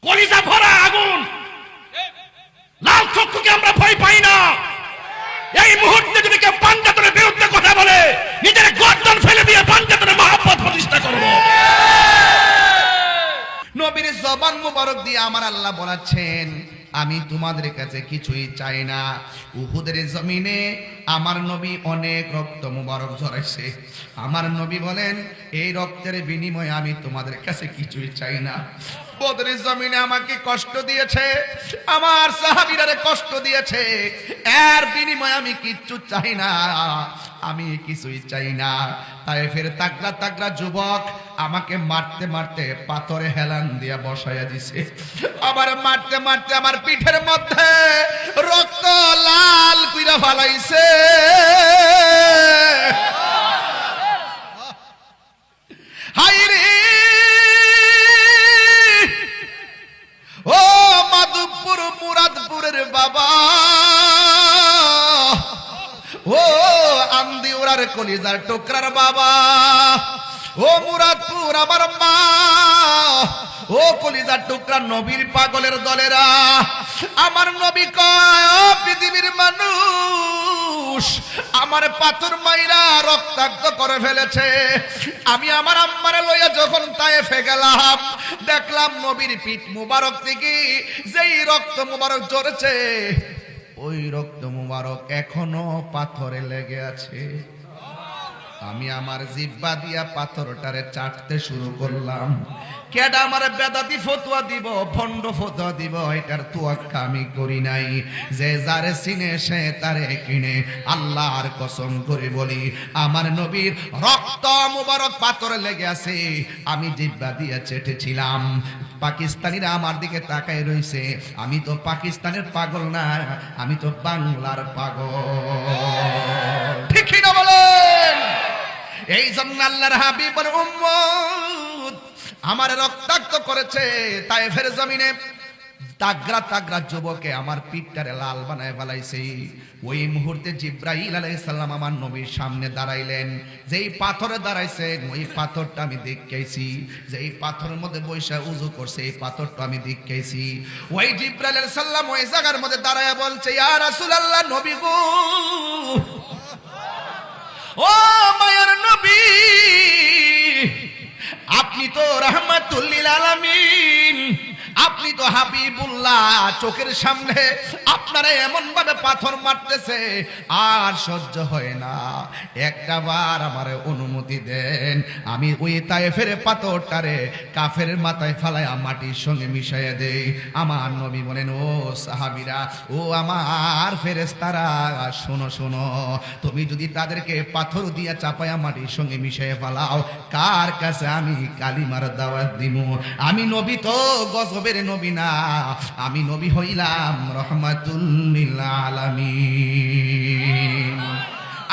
কলিজা ভরা আগুন, লাল চক্ষুকে আমরা ভয় পাই না। এই মুহূর্তে যদি কেউ পাঞ্জাতনের বিরুদ্ধে কথা বলে, নিজের গর্দন ফেলে দিয়ে পাঞ্জাতনের মহব্বত প্রতিষ্ঠা করব। নবীর জবান মুবারক দিয়ে আমার আল্লাহ বলেছেন, আমি তোমাদের কাছে কিছুই চাই না। উহুদের জমিনে আমার নবী অনেক রক্ত মুবারক ঝরাইছে। আমার নবী বলেন, এই রক্তের বিনিময়ে আমি তোমাদের কাছে কিছুই চাই না। বদরের জমিনে আমাকে কষ্ট দিয়েছে, আমার সাহাবীরা কষ্ট দিয়েছে, এর বিনিময়ে আমি কিচ্ছু চাই না, আমি কিছুই চাই না। তায়েফের তাগড়া তাগড়া যুবক আমাকে মারতে মারতে পাথরে হেলান দিয়া বসাইয়া দিছে। আবার মারতে মারতে আমার পিঠের মধ্যে রক্ত লাল কইরা ফালাইছে। হায়রে ও মাধবপুর মুরাদপুরের বাবা, ও আন্দিউরার কলিজার টুকরার বাবা, ও মুরাদপুর আমার মা, ও কলিজার টুকরা নবীর পাগলের দলেরা, আমার নবী কয়, ও পৃথিবীর মানুষ, আমার পাথর মাইরা রক্তাক্ত করে ফেলেছে। আমি আমার আম্মারে লইয়া যখন তায়েফে গেলাম, দেখলাম নবীর পিঠ মুবারক থেকে যেই রক্ত মুবারক ঝরেছে, ওই রক্ত মুবারক এখনো পাথরে লেগে আছে। আমি আমার জিহ্বা দিয়া পাথরটারে চাটতে শুরু করলাম। কেডা আমার বেদাতি ফতোয়া দিব, ভণ্ড ফতোয়া দিব, এটার তোয়াক্কা আমি করি নাই। যে যারে চিনে সে তারে কিনে। আল্লাহর কসম করে বলি, আমার নবীর রক্ত মুবারক পাথরে লেগে আছে, আমি জিহ্বা দিয়ে চেটেছিলাম। পাকিস্তানিরা আমার দিকে তাকায় রইছে। আমি তো পাকিস্তানের পাগল না, আমি তো বাংলার পাগল। ঠিক না বলেন? এই জন্য আল্লাহর হাবিবের উম্মত আমার রক্তাক্ত করেছে তায়েফের জমিনে। তাগড়া তাগড়া যুবকে আমার পিঠটারে লাল বানায় ফেলাইছে। ওই মুহূর্তে জিব্রাইল আলাইহিস সালাম আমার নবীর সামনে দাঁড়াইলেন। যেই পাথরে দাঁড়াইছেন ওই পাথরটা আমি দেখেছি, যেই পাথরের মধ্যে বৈশা উযু করছে এই পাথরটা আমি দেখেছি। ওই জিব্রাইল আলাইহিস সালাম ওই জায়গার মধ্যে দাঁড়ায়া বলছে, ইয়া রাসূলুল্লাহ, নবী গো, ও মায়ার নবী, আপনি তো রাহমাতুল লিল আলামিন, আপনি তো হাবিবুল্লাহ, চোখের সামনে আপনারা এমন ভাবে পাথর মারতেছে আর সহ্য হয় না। একটা বার আমার অনুমতি দেন, আমি ওই তায়েফের পাথরটারে কাফের মাথায় ফালায়া মাটির সঙ্গে মিশাইয়া দেই। আমার নবী বলেন, ও সাহাবীরা, ও আমার ফেরেশতারা, শোনো শোনো, তুমি যদি তাদেরকে পাথর দিয়া চাপায়া মাটির সঙ্গে মিশাইয়া ফালাও, কার কাছে আমি কালিমার দাওয়াত দিব? আমি নবী তো গজবের নবী না, আমি নবী হইলাম রহমাতুল লিল আলামিন।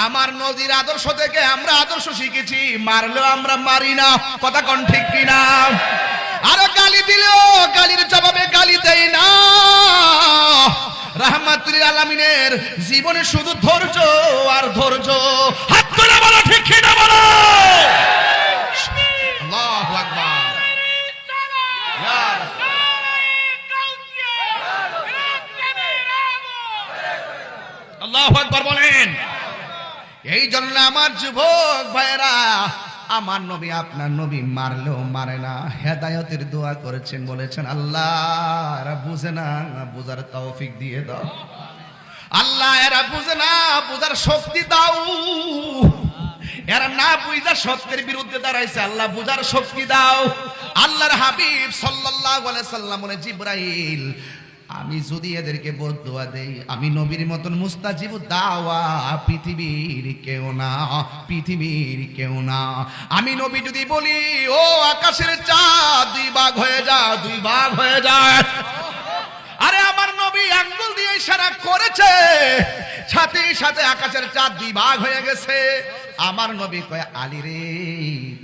আমার নবীর আদর্শ থেকে আমরা আদর্শ শিখেছি, মারলেও আমরা মারি না। কথা কোন ঠিক কিনা? আর গালি দিলেও গালির জবাবে গালি দেই না। রাহমাতুল লিল আলামিনের জীবনে শুধু ধৈর্য আর ধৈর্য। হাত তুলে বলো, ঠিক কিনা বলো। আল্লাহু আকবার। আল্লাহু আকবার বলেন। এই জন্য আমার যুবক ভাইরা, আমার নবী আপনার নবী মারলেও মারে না। হেদায়েতের দোয়া করেছেন, বলেছেন, আল্লাহ এরা বুঝে না, বুঝার তৌফিক দিয়ে দাও। আল্লাহ এরা বুঝে না, বুঝার শক্তি দাও। এরা না বুঝা সত্যের বিরুদ্ধে দাঁড়াইছে, আল্লাহ বুঝার শক্তি দাও। আল্লাহর হাবিব সাল্লাল্লাহু আলাইহি সাল্লাম বলে, জিবরাইল, আমি যদি এদেরকে বদদুয়া দেই, আমি নবীর মতন মুস্তাজিবু দাওয়া পৃথিবীর কেউ না, পৃথিবীর কেউ না। আমি নবী যদি বলি, ও আকাশের চাঁদ দুই ভাগ হয়ে যা, দুই ভাগ হয়ে যায়, আরে আমার নবী আঙ্গুল দিয়ে ইশারা করেছে, সাথে সাথে আকাশের চাঁদ দুই ভাগ হয়ে গেছে। আমার নবী কয়, আলী রে,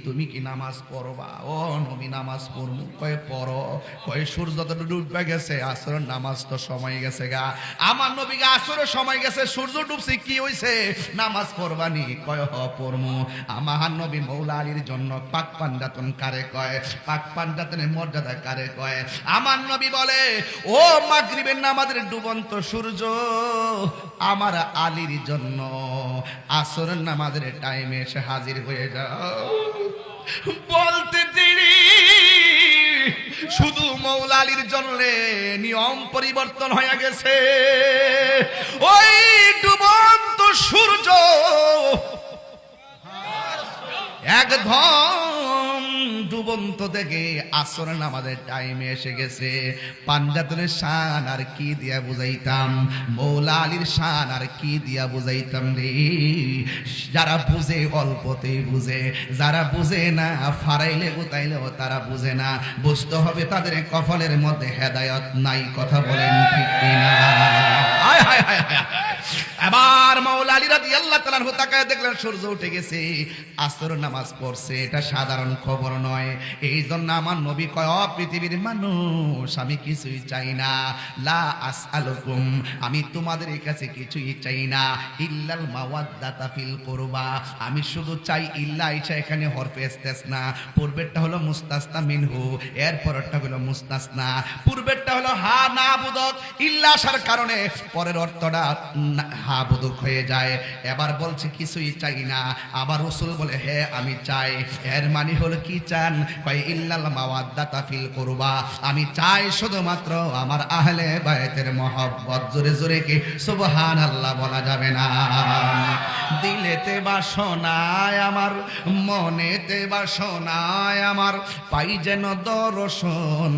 তুমি কি নামাজ নামাজ পড়বা। ও নবী নামাজ পড়মু, কয় পড়ো। কয় সূর্য তো ডুববে গেছে, আসরের নামাজ তো সময় গেছে গা। আমার নবীকে আসরের সময় গেছে, সূর্য ডুবছে, কি হইছে, নামাজ পড়বানি? কয় হ পড়মু। আমার নবী মৌলা আলীর জন্য পাক পাঞ্জাতন কারে কয়, পাক পাঞ্জাতনের মর্যাদা কারে কয়? আমার নবী বলে, ও মাগরিবের নামাজের ডুবন্ত সূর্য, আমার আলীর জন্য আসরের নামাজের টাইমে এসে হাজির হয়ে যাও। বলতে দেরি, শুধু মৌলা আলীর জন্য নিয়ম পরিবর্তন হয়ে গেছে। ওই ডুবন্ত সূর্য একদম ডুবন্ত থেকে আসর নামাজের টাইমে এসে গেছে। পাঞ্জাতনের শান আর কি দিয়া বুঝাইতাম, মৌলা আলীর শান আর কি দিয়া বুঝাইতাম রে। যারা বুঝে অল্পতেই বুঝে, যারা বুঝে না ফারাইলে গুতাইলেও তারা বুঝে না। বুঝতে হবে তাদের কপালের মধ্যে হেদায়েত নাই। কথা বলেন ঠিক কিনা? হায় হায় হায় হায়। এবার মাওলা আলী রাদিয়াল্লাহু তাআলা আনহু তাকায় দেখলেন সূর্য উঠে গেছে, আসর নামাজ পড়ছে। এটা সাধারণ খবর নয়। এই জন্য আমার নবী কয়, ও পৃথিবীর মানুষ, আমি কিছুই চাই না। লা আসআলুকুম, আমি তোমাদের কাছে কিছুই চাই না। ইল্লাল মাওয়াদ্দাতা ফিল কুরবা, আমি শুধু চাই। ইল্লা আইসা এখানে হরফে ইস্তেসনা। পূর্বেরটা হলো মুস্তাসনা মিনহু, এর পরেরটা হলো মুস্তাসনা। পূর্বেরটা হলো হা না বুদক, ইল্লা আসার কারণে পরের অর্থটা হা বুদক হয়ে যায়। এবার বলছে কিছুই চাই না। আবার রাসূল বলে, হ্যাঁ আমি চাই। এর মানে হলো কি চান? কয় ইল্লাল মাওয়াদ্দাতা ফিল কুরবা, আমি চাই শুধুমাত্র আমার আহলে বায়তের মহব্বত। জোরে জোরে কি সুবহানাল্লাহ বলা যাবে না? দিলেতে বাসনায় আমার, মনেতে বাসনায় আমার, পাই যেন দর্শন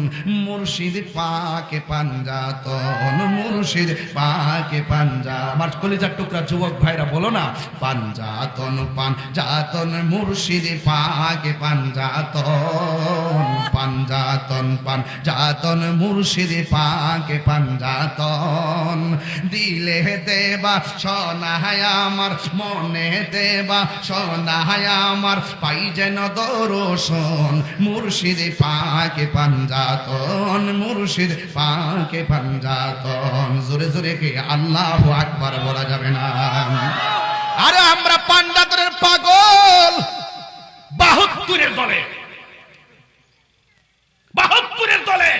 মুর্শিদ পাকে পাঞ্জাতন, মুর্শিদ পাকে পাঞ্জা। আমার কলিজার টুকরা যুবক ভাইরা বলো না, পাঞ্জাতন পাঞ্জাতন মুর্শিদ পাকে পাঞ্জাতন, পাঞ্জাতন পাঞ্জাতন মুর্শিদ পাকে পাঞ্জাতন। দিলে দেবা সোনায় আমার, মনে দেবা সোনায় আমার, পাই যেন দর্শন মুর্শিদ পাকে পাঞ্জাতন, মুর্শিদ পাকে পাঞ্জাতন। জোরে জোরে কি আল্লাহু আকবার বলা যাবে না? আরে আমরা পাঞ্জাতনের পাগল। 72-এর দলে, 72-এর দলে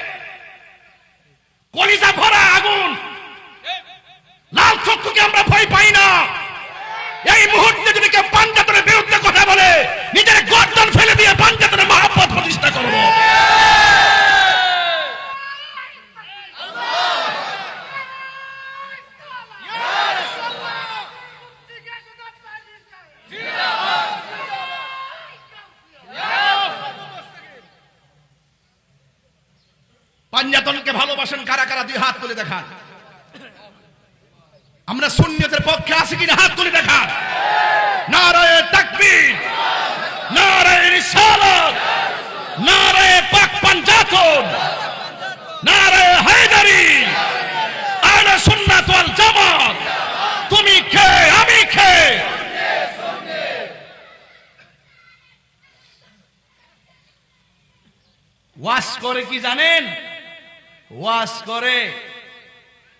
কলিজা ভরা আগুন, লাল চক্ষুকে আমরা ভয় পাই না। এই মুহূর্তে যদি কেউ পাঞ্জাতনের বিরুদ্ধে কথা বলে, নিজের গর্দন ফেলে দিয়ে পাঞ্জাতনের মহব্বত প্রতিষ্ঠা করব। পাঞ্জাতনকে ভালোবাসেন কারা কারা? দুই হাত তুলে দেখান। আমরা সুন্নিয়তের পক্ষে আছি কিনা? হাত তুলে দেখান। নারায়ে তাকবীর, নারায়ে রিসালাত, নারায়ে পাক পাঞ্জাতন, নারায়ে হায়দারি, আহলে সুন্নাত ওয়াল জামাত। তুমি কে, আমি কে? ওয়াজ করে কি জানেন? ওয়াজ করে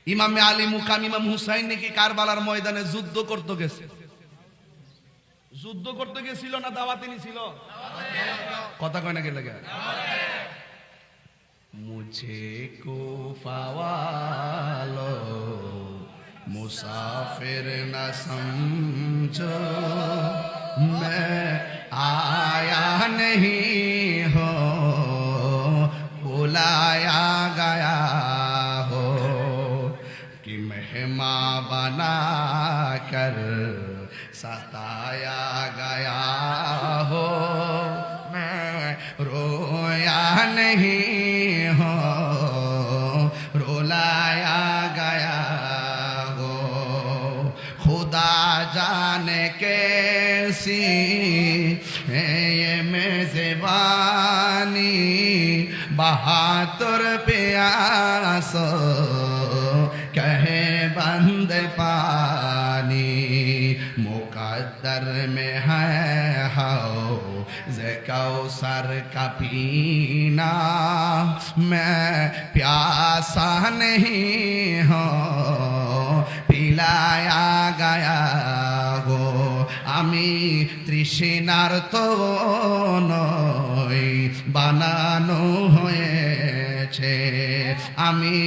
ইমাম আলী মুকাম ইমাম হুসাইন নাকি কারবালার ময়দানে যুদ্ধ করতে গেছে। যুদ্ধ করতে গেছিল না দাওয়াতে নিছিল? কথা কয় না গেলে মুঝে কুফা ওয়ালো মুসাফির না সমঝো, मैं आया नहीं हो बुलाया गया हो, कि मेहमान बना कर सताया गया हो, मैं रोया नहीं हो रुलाया गया हो, खुदा जाने कैसी है ये मेज़बानी, बहादुर प्यासो कहे बंद पानी, मुकद्दर में है हाओ ज़े कौसर का पीना मैं प्यासा नहीं हूँ पिलाया गया गो আমি তৃষ্ণার তো নই বানানো হয়েছে আমি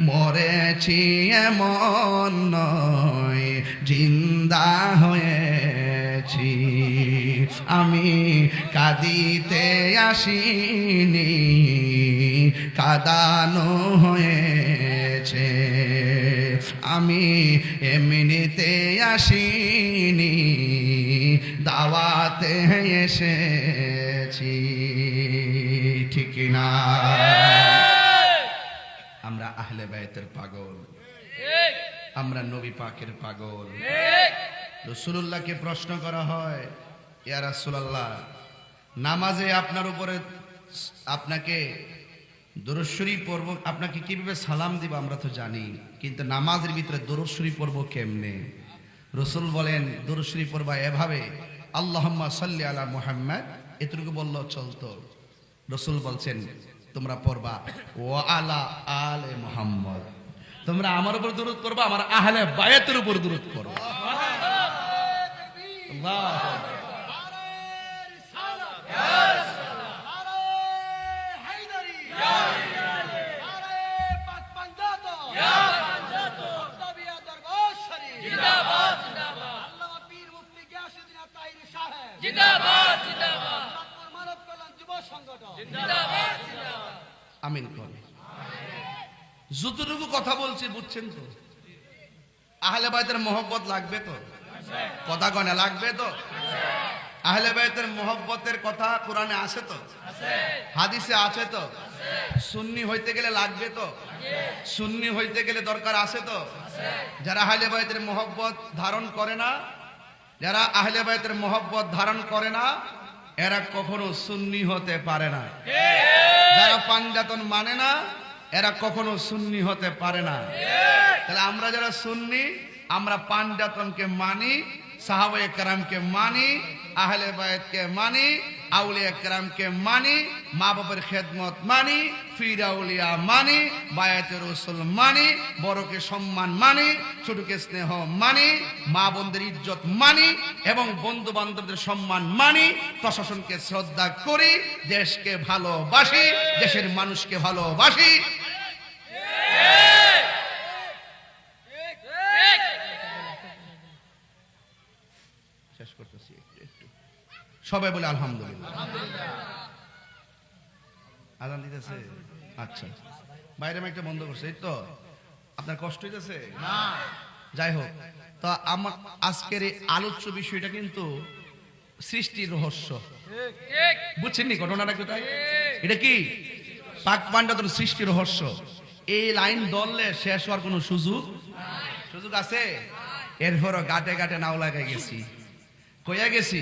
মরেছি এমন নয় জিন্দা হয়েছি আমি কাঁদিতে আসিনি কাঁদানো হয়েছে আমি এমনিতে আসিনি দাওয়াতে এসেছি ঠিক না আমরা আহলে বাইতের পাগল আমরা নবী পাকের পাগল রাসূলুল্লাহকে প্রশ্ন করা হয় ইয়া রাসূলুল্লাহ নামাজে আপনার উপরে আপনাকে দরুদ শরীফ পড়ব আপনাকে কিভাবে সালাম দিব আমরা তো জানি কিন্তু নামাজের ভিতরে দরুদ শরীফ পড়ব কেমনে রাসূল বলেন দরুদ শরীফ পড়বা এভাবে আল্লাহুম্মা সাল্লি আলা মুহাম্মাদ এতটুকু বললেও চলতো রাসূল বলছেন তোমরা পড়বা ওয়া আলা আলে মুহাম্মদ তোমরা আমার উপর দরুদ পড়বা আমার আহলে বায়াতের উপর দরুদ পড়বা আল্লাহু আমিন কোন যতটুকু কথা বলছি বুঝছেন তো আহলে বাইতের মহব্বত লাগবে তো কথা কনে লাগবে তো আহলে বাইতের মহব্বতের কথা কোরআনে আছে তো হাদিসে আছে তো সুন্নি হইতে গেলে লাগবে তো সুন্নি হইতে গেলে দরকার আছে তো যারা আহলে বাইতের মহব্বত ধারণ করে না যারা আহলে বাইতের মহব্বত ধারণ করে না এরা কখনো সুন্নি হতে পারে না যারা পাঞ্জাতন মানে না এরা কখনো সুন্নি হতে পারে না তাহলে আমরা যারা সুন্নি আমরা পাঞ্জাতনকে মানি সাহাবায়ে কেরামকে মানি আহলে বায়াতকে মানি আউলিয়া কেরামকে মানি মা বাবার খেদমত মানি পীর আউলিয়া মানি বায়াতে রাসূল মানি বড়কে সম্মান মানি ছোটকে স্নেহ মানি মা বোনদের ইজ্জত মানি এবং বন্ধু বান্ধবদের সম্মান মানি প্রশাসনকে শ্রদ্ধা করি দেশকে ভালোবাসি দেশের মানুষকে ভালোবাসি শেষ করতেছি একটু সবাই বলে আলহামদুলিল্লাহ আজান দিতেছে আচ্ছা বাইরে একটা বন্ধ করছে এই তো আপনার কষ্ট হইতেছে না যাই হোক তো আমার আজকের এই আলোচ্য বিষয়টা কিন্তু সৃষ্টির রহস্য বুঝছেন নি ঘটনাটা কোথায় এটা কি পাক পাঞ্জাতন সৃষ্টির রহস্য এই লাইন ধরলে শেষ হওয়ার কোনো সুযোগ আছে এরপরও গাটে গাটে নাও লাগাই গেছি কইয়া গেছি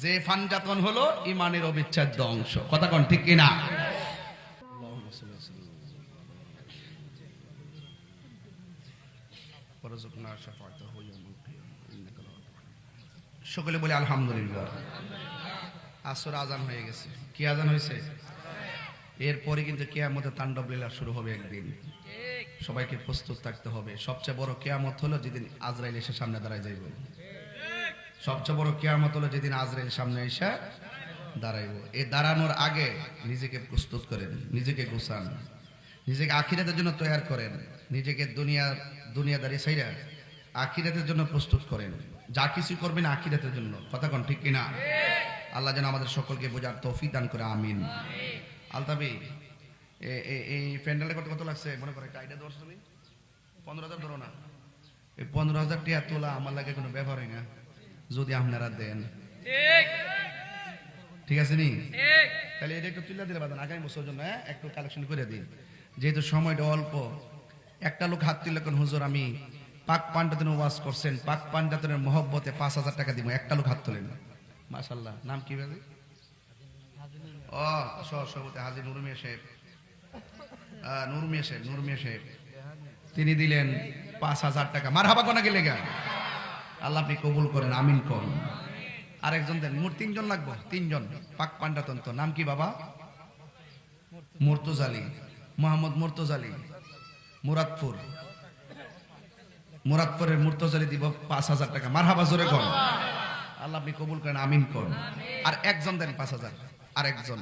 যে পাঞ্জাতন হলো ইমানের অবিচ্ছেদ্য অংশ কথা কোন ঠিক কিনা সকলে বলে আলহামদুলিল্লাহ আসর আজান হয়ে গেছে কি আজান হয়েছে এরপরে কিন্তু কিয়ামতের তাণ্ডব লীলা শুরু হবে একদিন সবাইকে প্রস্তুত থাকতে হবে সবচেয়ে বড় কিয়ামত হলো যেদিন আজরাইল এসে সামনে দাঁড়ায় যাইব সবচেয়ে বড় কিয়ামত হলো যেদিন আজরাইল সামনে এসে দাঁড়াইব এই দাঁড়ানোর আগে নিজেকে প্রস্তুত করেন নিজেকে গোছান নিজেকে আখিরাতের জন্য তৈরি করেন নিজেকে দুনিয়াদারি ছাইরা আখিরাতের জন্য প্রস্তুত করেন যা কিছু করবেন আখিরাতের জন্য কথা কোন ঠিক কিনা আল্লাহ যেন আমাদের সকলকে বোঝার তৌফিক দান করে আমিন আলতাবি এই প্যান্ডেলে কত লাগছে মনে করে একটা আইডিয়া ধরছো তুমি 15,000 ধরো না এই 15,000 টাকা তোলা আমার লাগে কোনো ব্যাপার হয় না যদি আপনারা দেন ঠিক আছে নি তাহলে এটা একটু তুলে দিলে বাদান আগামী বছর জন্য একটু কালেকশন করে দিন যেহেতু সময়টা অল্প একটা লোক হাত তুললে কোন হুজুর আমি পাক পাঞ্জাতনের ওয়াজ করছেন পাক পাঞ্জাতনের মহব্বতে 5,000 টাকা দিব একটা লোক হাত তোলেন মাশাআল্লাহ নাম কি বলে ও সহসভাপতি হাজী নুরমিয়া সাহেব তিনি দিলেন 5,000 টাকা মারহাবা কোনা গেলে গা আল্লাহ আপনি কবুল করেন আমিন কোন আরেকজন দেন, মোট তিনজন লাগবো, তিনজন পাক পান্ডাতন্ত্র। নাম কি বাবা? মুর্তজালি, মোহাম্মদ মুর্তজালি, মুরাদপুর। মুরাদপুরের মুর্তজালি দিব 5,000 টাকা। মারহাবা জোরে কোন। আল্লাহ আপনি কবুল করেন, আমিন কোন। আর একজন দেন 5,000। আর একজন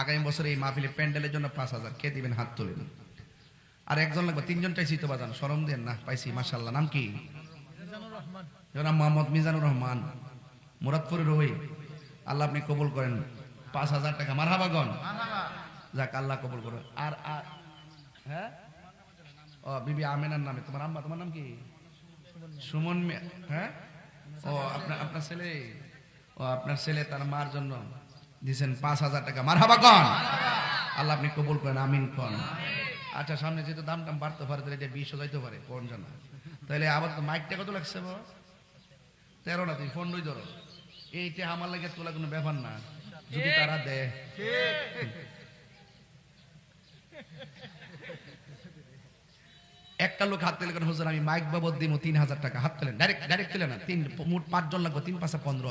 আগামী বছর এই মাহফিলে প্যান্ডেলের জন্য 5,000 কে দিবেন? হাত তুলেন। আর একজন লাগবে, তিনজনটাই চিতো বাজান, শরম দেন না, পাইছি মাশাআল্লাহ। নাম কি? নাম মোহাম্মদ মিজানুর রহমান, মুরাদপুরের ওই। আল্লাহ আপনি কবুল করেন, 5,000 টাকা। মারহাবা গন। যাক, আল্লাহ কবুল করেন। আর হ্যাঁ, ও বিবি আমেনার নামে তোমার আম্মা, তোমার নাম কি? সুমন মিয়া। হ্যাঁ, ও আপনার ছেলে, ও আপনার ছেলে তার মার জন্য দিয়েছেন 5,000 টাকা। মারহাবা গন। আল্লাহ আপনি কবুল করেন, আমিন কোন। আচ্ছা, সামনে যেহেতু দাম বাড়তে পারে, তাহলে এটা 20 যাইতে পারে, কোন জানা। তাহলে আবার তো মাইকটা কত লাগছে বাবা? 13 না, তুমি ফোন ধরো। এইটা আমার লাগে তোলা কোনো ব্যাপার না, যদি তারা দেয়। একটা লোক হাত তুলে কেন? হুজুর আমি মাইক বাবদ দিব 3,000 টাকা। হাত তুলেন, ডাইরেক্ট তুলে না। মোট 5 জন লাগবে, 3 5 15,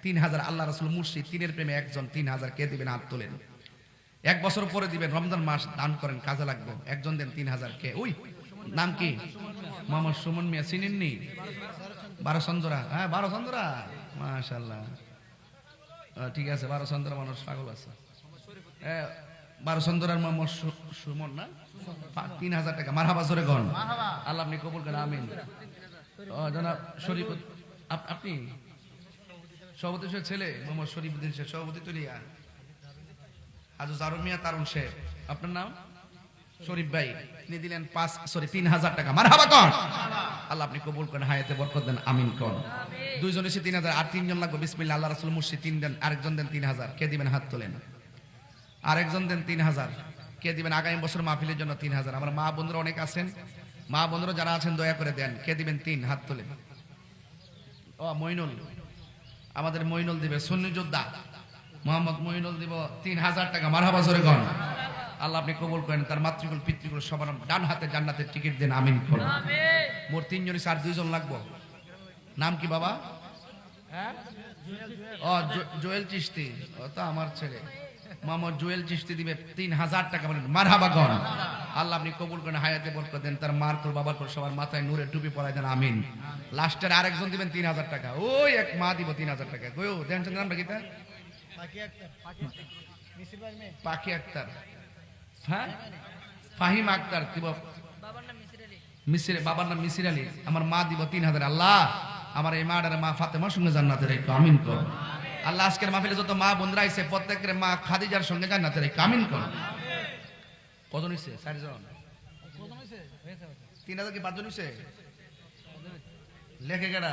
3,000। আল্লাহ রাসূল মুর্শিদ, 3-এর প্রেমে একজন, 3,000 কে দিবেন? হাত তুলেন। 1 বছর পরে দিবেন, রমজান মাস দান করেন, কাজে লাগবে। একজন দেন 3,000 কে। ওই নাম কি? মোহাম্মদ সুমন মিয়া, চিনেননি? 12 চন্দ্রা। হ্যাঁ, 12 চন্দ্রা, মাশাআল্লাহ। ঠিক আছে, 12 চন্দ্রা মানুষ পাগল আছে। 12 চন্দ্রার মোহাম্মদ সুমন না, 3,000 টাকা। মারহাবা জোরে গন। আল্লাহ আপনি কবুল করেন, আমিন। জনাব শরীফ, আপনি সভাপতি ছেলে মোহাম্মদ শরীফউদ্দিন শেখ, সভাপতি তুলিয়া। আজু জারু মিয়া তারুণ শেখ, আপনার নাম? শরীফ ভাই, তিনি দিলেন 3,000 টাকা। মারহাবা কোন। আল্লাহ আপনি কবুল করেন, হায়াতে বরকত দেন, আমিন কোন। দুইজন এসে 3,000, আর 3 জন লাগবে। বিসমিল্লাহ। আল্লাহ রাসূল মুর্শিদ 3 দেন, আরেকজন দেন 3,000 কে দিবেন? হাত তোলেন। আরেকজন দেন 3,000 কে দিবেন? আগামী বছর মাহফিলের জন্য 3,000। আমার মা বন্ধুরা অনেক আছেন, মা বন্ধুরা যারা আছেন দয়া করে দেন, কে দিবেন? 3, হাত তোলেন। ও মইনুল, আমাদের মইনুল দিবে, সুন্নি যোদ্ধা মোহাম্মদ মইনুল দিব 3,000 টাকা। মারহাবা জোরে গন। আল্লাহ আপনি কবুল করেন, তার মাতৃকুল পিতৃকুল সবার ডান হাতে জান্নাতের টিকিট দেন, আমিন করুন। মোট 3 জন, আর 2 জন লাগবো। নাম কি বাবা? ও জুয়েল চিশতি, ও তো আমার ছেলে মোহাম্মদ জুয়েল চিশতি দিবে 3,000 টাকা। মারহাবা গন। আল্লাহ আপনি কবুল করেন, হায়াতে বরকত দেন, তার মার কোল বাবার কোল সবার মাথায় নূরের টুপি পরাই দেন, আমিন। লাস্টের আরেকজন দিবেন 3,000 টাকা। ওই এক মা দিব 3,000 টাকা। গো দেন নামটা কি? পাখি আক্তার, হ্যাঁ, ফাহিম আক্তার দিব। বাবার নাম মিসির আলী। আমার মা দিব 3,000। আল্লাহ আমার এই মাটার মা ফাতেমার সঙ্গে জান্নাতে রেখো, আমিন কর। আল্লাহ আজকের মাহফিলে যত মা বোনরা আইছে, প্রত্যেকের মা খাদিজার সঙ্গে জান্নাতে রেখো, আমিন কর। কজন হইছে? 4 জন। 3,000 কি 5 জন হইছে? লেখে গেড়া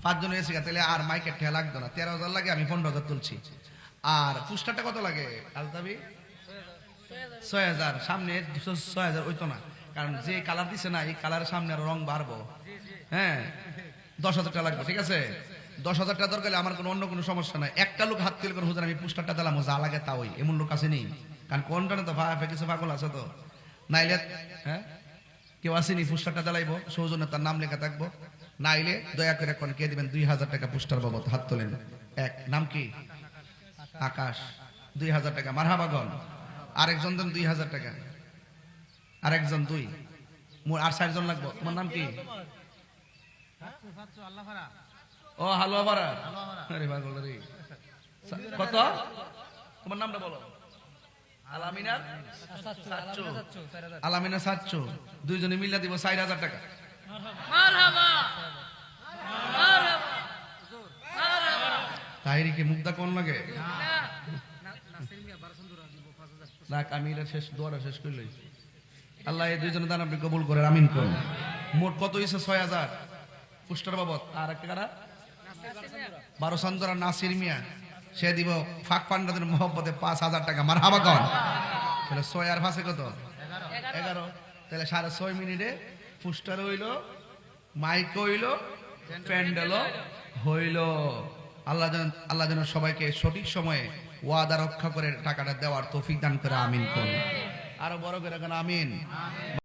5 জন হয়েছে। তাহলে আর মাইকের ঠেয়া লাগতো না। 13,000 লাগে, আমি 15,000 তুলছি। আর পুস্টারটা কত লাগে আলতাবি? 6,000। সামনে 6,000 হইতো না, কারণ যে কালার দিছে না, এই কালারের সামনে আর রং বাড়বো। হ্যাঁ, 10,000 টাকা লাগবে, ঠিক আছে? 10,000 টাকা দরকার, আমার কোনো অন্য কোনো সমস্যা নাই। একটা লোক হাত তুলে হুজুর আমি পুস্টারটা দিলাম, যা লাগে তা ওই, এমন লোক আছে নেই। কারণ কোনটা তো কিছু পাগল আছে তো, নাইলে হ্যাঁ কেউ আসেনি পুস্টারটা দিলাইবো, সৌজন্য তার নাম লেখা থাকবো। নাইলে দয়া করে কোন কে দিবেন 2,000 টাকা পুস্টার বাবদ, হাত তোলেন। এক, নাম কি? আকাশ, 2,000 টাকা। মারহাবা গন। আরেকজন দেন 2,000 টাকা। আরেকজন 2, আর 4 জন লাগবো। তোমার নাম কি? ও হালুয়া ভাড়া। আরে পাগল রে, কত? তোমার নামটা বলো। আলামিনা সাচ্চু। 2 জনে মিলা দিব 4,000 টাকা। মারহাবা মারহাবা। তাইরিকে মুগ্ধা কোন লাগে? না, আমি এটা শেষ দোয়াটা শেষ করলে আল্লাহ এই 2 জনের দান আপনি কবুল করেন, আমিন করুন। মোট কত হয়েছে? 6,000 পুস্টার বাবদ। আর একটা কারা? 12 চন্দ্রা নাসির মিয়া, সে দিব ফাঁক পান্ডাদের মহব্বতে 5,000 টাকা। মারহাবা কন। তাহলে 6 আর 5 কত? 11। তাহলে 6.5 মিনিটে পুস্টার হইল, মাইক হইল, প্যান্ডেল হইল। আল্লাহ যেন সবাইকে সঠিক সময়ে ওয়াদা রক্ষা করে টাকাটা দেওয়ার তৌফিক দান করে, আমিন করুন। আরো বড় করে আমিন।